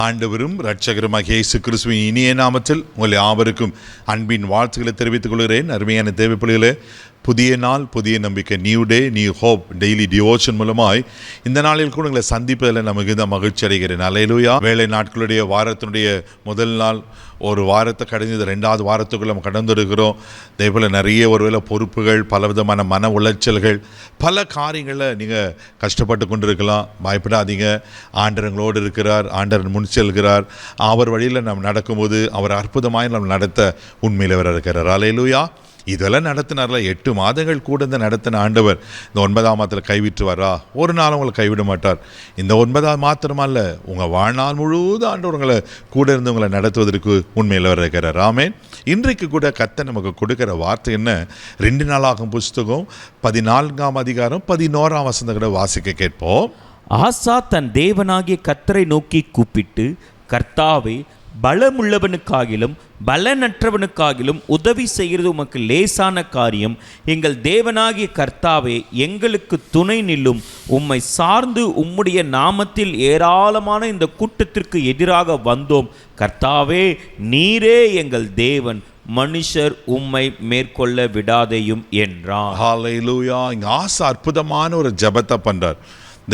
ஆண்டவரும் இரட்சகருமாகிய இயேசு கிறிஸ்துவின் இனிய நாமத்தில் உங்கள் யாவருக்கும் அன்பின் வாழ்த்துக்களை தெரிவித்துக் கொள்கிறேன். அருமையான தேவ பிள்ளைகளே, புதிய நாள், புதிய நம்பிக்கை, new day, new hope daily devotion மூலமாய் இந்த நாளில் கூட உங்களை சந்திப்பதில் நமக்கு தான் மகிழ்ச்சி அடைகிறேன். அல்லேலூயா. வேலை நாட்களுடைய வாரத்தினுடைய முதல் நாள், ஒரு வாரத்தை கடந்தது 2வது வாரத்துக்குள்ள நம்ம கடந்துருக்கிறோம். அதேபோல் நிறைய ஒருவேளை பொறுப்புகள், பலவிதமான மன உளைச்சல்கள், பல காரியங்களில் நீங்கள் கஷ்டப்பட்டு கொண்டு இருக்கலாம். பயப்படாதீங்க. ஆண்டவங்களோடு இருக்கிறார், ஆண்டவர் முன் செல்கிறார். அவர் வழியில் நம்ம நடக்கும்போது அவர் அற்புதமாய் நம்ம நடத்த உண்மையில் அவர் இருக்கிறார். அல்லேலூயா. இதெல்லாம் நடத்தினார்ல, 8 மாதங்கள் கூட இந்த நடத்தின ஆண்டவர் இந்த 9ஆம் மாதத்தில் கைவிட்டுவாரா? ஒரு நாள் உங்களை கைவிட மாட்டார். இந்த 9ஆம் மாத்திரமல்ல, உங்கள் வாழ்நாள் முழுவதும் ஆண்டவர் உங்களை கூட இருந்து உங்களை நடத்துவதற்கு உண்மையில் இருக்கிறார். ஆமென். இன்றைக்கு கூட கர்த்தர் நமக்கு கொடுக்கிற வார்த்தை என்ன? 2 நாளாகும் புஸ்தகம் 14ஆம் அதிகாரம் 11ஆம் வசனத்தை கூட வாசிக்க கேட்போம். ஆசா தன் தேவனாகிய கர்த்தரை நோக்கி கூப்பிட்டு, கர்த்தாவே, பலமுள்ளவனுக்காகிலும் பலனற்றவனுக்காகிலும் உதவி செய்கிறது உமக்கு லேசான காரியம். எங்கள் தேவனாகிய கர்த்தாவே, எங்களுக்கு துணை நில்லும். உம்மை சார்ந்து உம்முடைய நாமத்தில் ஏராளமான இந்த கூட்டத்திற்கு எதிராக வந்தோம். கர்த்தாவே, நீரே எங்கள் தேவன், மனுஷர் உம்மை மேற்கொள்ள விடாதேயும் என்றார். ஹல்லேலூயா. இங்கே ஆசா அற்புதமான ஒரு ஜெபத்தை பண்றார்.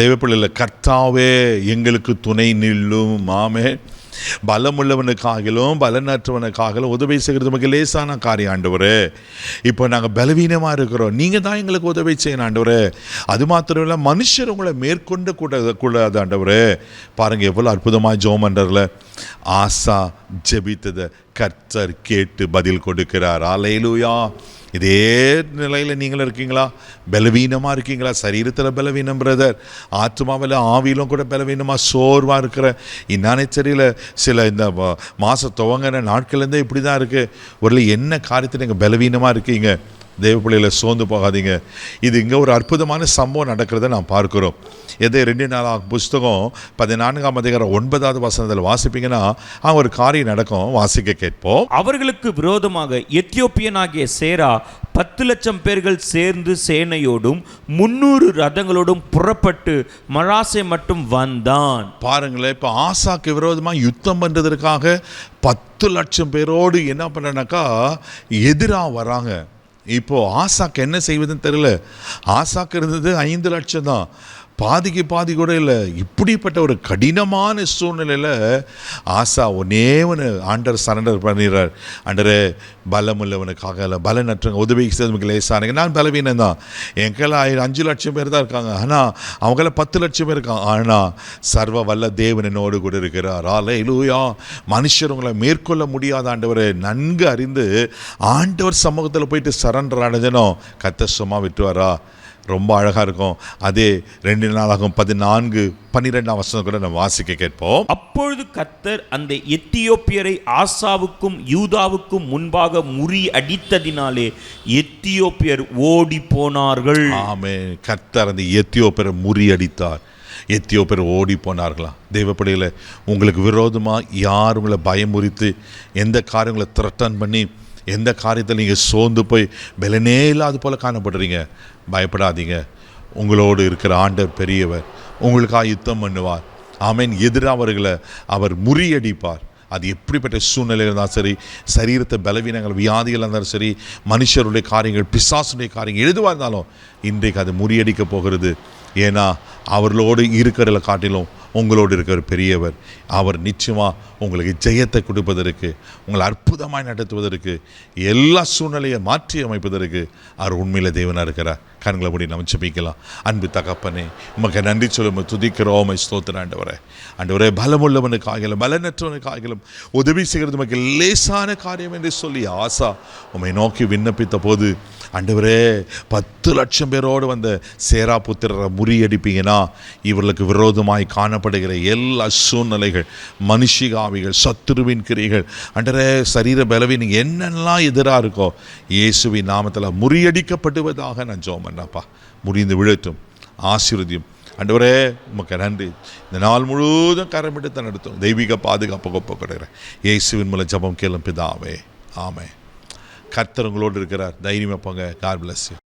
தெய்வ பிள்ளைகளே, கர்த்தாவே எங்களுக்கு துணை நில்லும். ஆமென். பலமுள்ளவனுக்காகலும் பலனற்றவனுக்காகலும் உதவி செய்கிறது நமக்கு லேசான காரியம் ஆண்டவரே. இப்போ நாங்கள் பலவீனமாக இருக்கிறோம், நீங்கள் தான் எங்களுக்கு உதவி செய்யணும் ஆண்டவரே. அது மாத்திரம் இல்லை, மனுஷர் உங்களை மேற்கொண்டு கூடாது ஆண்டவரே. பாருங்கள் எவ்வளோ அற்புதமாக ஜெபம் பண்றதுல. ஆசா ஜெபித்ததை கர்த்தர் கேட்டு பதில் கொடுக்கிறார். அல்லேலூயா. இதே நிலையில் நீங்களும் இருக்கீங்களா? பலவீனமாக இருக்கீங்களா? சரீரத்தில் பலவீனம் பிரதர், ஆத்மாவில் ஆவியிலும் கூட பலவீனமாக சோர்வாக இருக்கிற இன்னானே தெரியல. சில இந்த மாதம் துவங்கின நாட்கள்லேருந்தே இப்படி தான் இருக்குது. ஒரு என்ன காரியத்தில் நீங்கள் பலவீனமாக இருக்கீங்க? தேவ பிள்ளைகளை சோர்ந்து போகாதீங்க. இது இங்கே ஒரு அற்புதமான சம்பவம் நடக்கிறத நாம் பார்க்கிறோம். எதை 2 நாளாகும் புஸ்தகம் 14ஆம் அதிகாரம் 9வது வசனத்தில் வாசிப்பீங்கன்னா அங்கே ஒரு காரியம் நடக்கும். வாசிக்க கேட்போம். அவர்களுக்கு விரோதமாக எத்தியோப்பியனாகிய சேரா 10 லட்சம் பேர்கள் சேர்ந்து சேனையோடும் 300 ரதங்களோடும் புறப்பட்டு மராசே மட்டும் வந்தான். பாருங்களேன், இப்போ ஆசாக்கு விரோதமாக யுத்தம் பண்ணுறதுக்காக 10 லட்சம் பேரோடு என்ன பண்ணுறனாக்கா எதிராக வராங்க. இப்போது ஆசாக்கு என்ன செய்வதுன்னு தெரியல. ஆசாக்கு இருந்தது 5 லட்சம் தான், பாதிக்கு பாதி கூட இல்லை. இப்படிப்பட்ட ஒரு கடினமான சூழ்நிலையில் ஆசா ஒன்னே ஒன்று ஆண்டர் சரண்டர் பண்ணிடுறார். ஆண்டரே, பலமுள்ளவனுக்காக இல்லை பலனற்றவங்க உதவி செய்வதுக்கு லேசானங்க. நான் பலவீனம் தான், எங்கெல்லாம் 5 லட்சம் பேர் தான் இருக்காங்க, ஆனால் அவங்களாம் 10 லட்சம் பேர் இருக்காங்க. ஆனால் சர்வ வல்ல தேவன் என்னோடு கூட இருக்கிறார். அல்லேலூயா. மனுஷர் உங்களை மேற்கொள்ள முடியாத ஆண்டவரை நன்கு அறிந்து ஆண்டவர் சமூகத்தில் போயிட்டு சரண்டர் அடைஞ்சனும் கர்த்தர் சும்மா விட்டுவாரா? ரொம்ப அழகாக இருக்கும். அதே 2 நாளாகும் 14-12ஆம் வசனம் கூட நம்ம வாசிக்க கேட்போம். அப்பொழுது கர்த்தர் அந்த எத்தியோப்பியரை ஆசாவுக்கும் யூதாவுக்கும் முன்பாக முறி அடித்ததினாலே எத்தியோப்பியர் ஓடி போனார்கள். ஆமென். கர்த்தர் அந்த எத்தியோப்பியரை முறியடித்தார். எத்தியோப்பியர் ஓடி போனார்களாம். தெய்வப்படையில் உங்களுக்கு விரோதமாக யார் உங்களை பயமுறித்து எந்த காரியங்களை த்ரெட்டன் பண்ணி எந்த காரியத்தில் நீங்கள் சோர்ந்து போய் பலனே இல்லாத போல் காணப்படுறீங்க, பயப்படாதீங்க. உங்களோடு இருக்கிற ஆண்டவர் பெரியவர், உங்களுக்காக யுத்தம் பண்ணுவார். ஆமென். எதிரானவர்களை அவர் முறியடிப்பார். அது எப்படிப்பட்ட சூழ்நிலையில் இருந்தாலும் சரி, சரீரத்தை பலவீனங்கள் வியாதிகள் இருந்தாலும் சரி, மனுஷருடைய காரியங்கள், பிசாசுடைய காரியங்கள் எதுவாக இருந்தாலும் இன்றைக்கு அது முறியடிக்க போகிறது. ஏன்னா அவர்களோடு இருக்கிறத காட்டிலும் உங்களோடு இருக்கிற பெரியவர். அவர் நிச்சயமாக உங்களுக்கு ஜெயத்தை கொடுப்பதற்கு, உங்களை அற்புதமாக நடத்துவதற்கு, எல்லா சூழ்நிலையை மாற்றி அமைப்பதற்கு அவர் உண்மையில் தேவனாக இருக்கிறார். கண்களை மூடி நம்ம ஜெபிக்கலாம். அன்பு தகப்பனே, உமக்கு நன்றி சொல்லும் துதிக்கிறோம். ஸ்தோத்திரம் ஆண்டவரே. ஆண்டவரே, பலமுள்ளவனுக்காகிலும் பலனற்றவனுக்காகிலும் உதவி செய்கிறது உமக்கு லேசான காரியம் என்று சொல்லி ஆசா உம்மை நோக்கி விண்ணப்பித்த போது, ஆண்டவரே, 10 லட்சம் பேரோடு வந்த சேரா புத்திரரை முறியடிப்பீங்கன்னா இவர்களுக்கு விரோதமாய் காணப்படுகிற எல்லா சூழ்நிலைகள், மனுஷிகாவிகள், சத்துருவின் கிரிகள், ஆண்டவரே, சரீர பலவீனம் என்னெல்லாம் எதிராக இருக்கோ இயேசுவின் நாமத்தில் முறியடிக்கப்படுவதாக நான் ஜெபம் பண்ணப்பா. முறிந்து விழட்டும். ஆசீர்வதியும் ஆண்டவரே. உமக்கு நன்றி. இந்த நாள் முழுவதும் கரமிட்டு நடத்தும் தெய்வீக பாதுகாப்பு ஒப்பு கொடுக்கிறேன். இயேசுவின் மூலம் ஜெபம் கேளும் பிதாவே. ஆமென். கர்த்தர் உங்களோடு இருக்கிறார். தைரியமாக போங்க. God bless you.